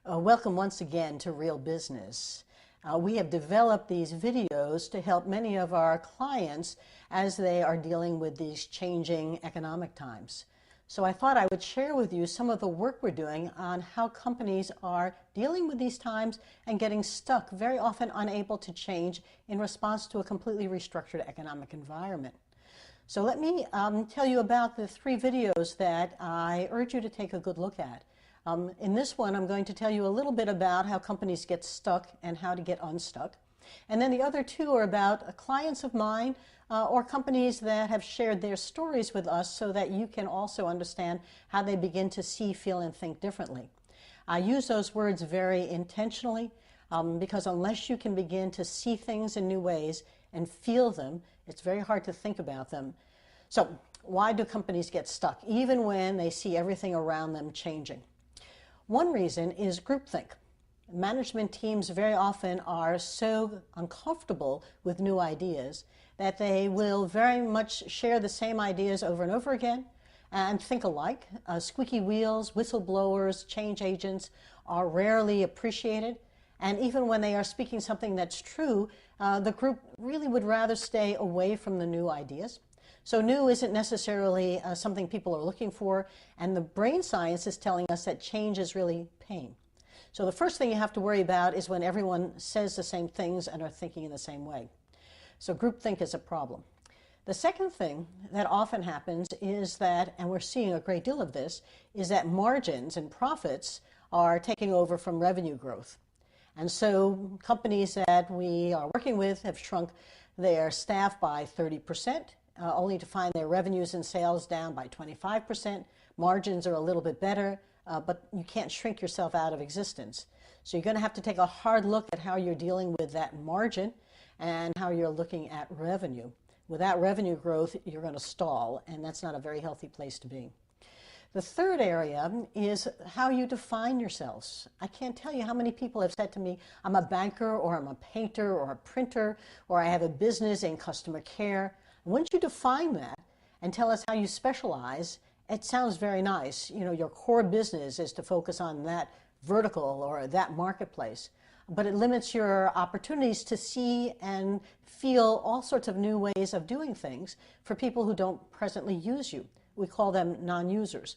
Welcome once again to Real Business. We have developed these videos to help many of our clients as they are dealing with these changing economic times. So I thought I would share with you some of the work we're doing on how companies are dealing with these times and getting stuck, very often unable to change in response to a completely restructured economic environment. So let me tell you about the 3 videos that I urge you to take a good look at. In this one, I'm going to tell you a little bit about how companies get stuck and how to get unstuck. And then the other 2 are about clients of mine or companies that have shared their stories with us so that you can also understand how they begin to see, feel, and think differently. I use those words very intentionally because unless you can begin to see things in new ways and feel them, it's very hard to think about them. So why do companies get stuck, even when they see everything around them changing? One reason is groupthink. Management teams very often are so uncomfortable with new ideas that they will very much share the same ideas over and over again and think alike. Squeaky wheels, whistleblowers, change agents are rarely appreciated. And even when they are speaking something that's true, the group really would rather stay away from the new ideas. So new isn't necessarily something people are looking for, and the brain science is telling us that change is really pain. So the first thing you have to worry about is when everyone says the same things and are thinking in the same way. So groupthink is a problem. The second thing that often happens is that, and we're seeing a great deal of this, is that margins and profits are taking over from revenue growth. And so companies that we are working with have shrunk their staff by 30%. Only to find their revenues and sales down by 25%. Margins are a little bit better, but you can't shrink yourself out of existence. So you're going to have to take a hard look at how you're dealing with that margin and how you're looking at revenue. Without revenue growth, you're going to stall, and that's not a very healthy place to be. The third area is how you define yourselves. I can't tell you how many people have said to me, I'm a banker, or I'm a painter, or a printer, or I have a business in customer care. Once you define that and tell us how you specialize, it sounds very nice. You know, your core business is to focus on that vertical or that marketplace. But it limits your opportunities to see and feel all sorts of new ways of doing things for people who don't presently use you. We call them non-users.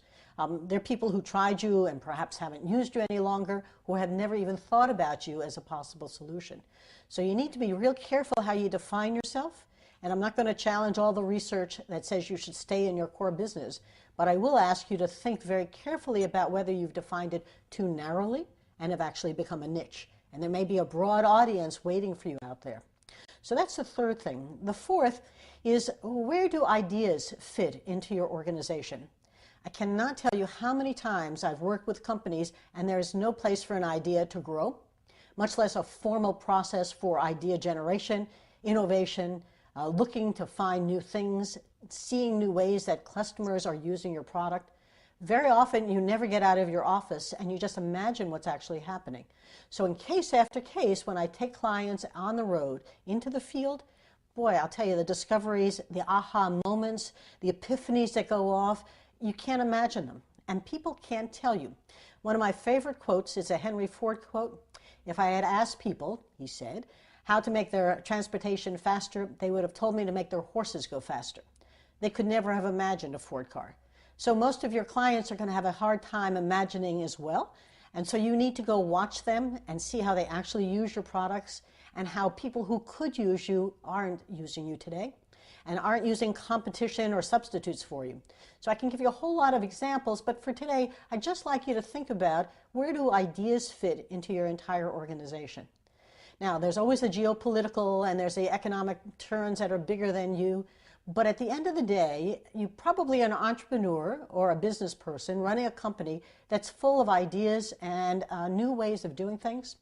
They're people who tried you and perhaps haven't used you any longer, who have never even thought about you as a possible solution. So you need to be real careful how you define yourself. And I'm not going to challenge all the research that says you should stay in your core business, but I will ask you to think very carefully about whether you've defined it too narrowly and have actually become a niche. And there may be a broad audience waiting for you out there. So that's the third thing. The fourth is, where do ideas fit into your organization? I cannot tell you how many times I've worked with companies and there's no place for an idea to grow, much less a formal process for idea generation, innovation, looking to find new things, seeing new ways that customers are using your product. Very often you never get out of your office and you just imagine what's actually happening. So in case after case, when I take clients on the road into the field, boy, I'll tell you, the discoveries, the aha moments, the epiphanies that go off, you can't imagine them. And people can't tell you. One of my favorite quotes is a Henry Ford quote. If I had asked people, he said, how to make their transportation faster, they would have told me to make their horses go faster. They could never have imagined a Ford car. So most of your clients are going to have a hard time imagining as well. And so you need to go watch them and see how they actually use your products and how people who could use you aren't using you today and aren't using competition or substitutes for you. So I can give you a whole lot of examples, but for today, I'd just like you to think about, where do ideas fit into your entire organization? Now, there's always the geopolitical and there's the economic turns that are bigger than you. But at the end of the day, you're probably an entrepreneur or a business person running a company that's full of ideas and new ways of doing things.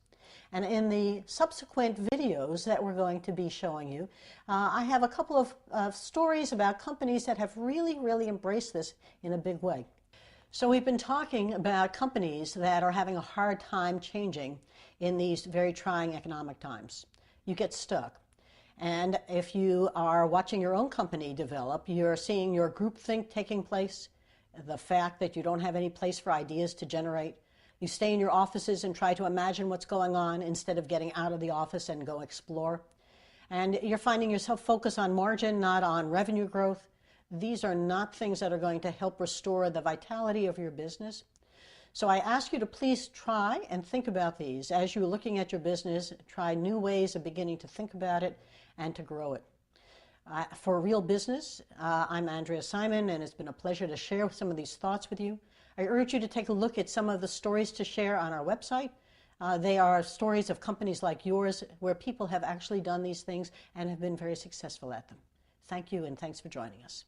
And in the subsequent videos that we're going to be showing you, I have a couple of stories about companies that have really, really embraced this in a big way. So we've been talking about companies that are having a hard time changing in these very trying economic times. You get stuck. And if you are watching your own company develop, you're seeing your groupthink taking place, the fact that you don't have any place for ideas to generate, You stay in your offices and try to imagine what's going on instead of getting out of the office and go explore. And you're finding yourself focused on margin, not on revenue growth. These are not things that are going to help restore the vitality of your business. So I ask you to please try and think about these. As you're looking at your business, try new ways of beginning to think about it and to grow it. For Real Business, I'm Andrea Simon, and it's been a pleasure to share some of these thoughts with you. I urge you to take a look at some of the stories to share on our website. They are stories of companies like yours where people have actually done these things and have been very successful at them. Thank you, and thanks for joining us.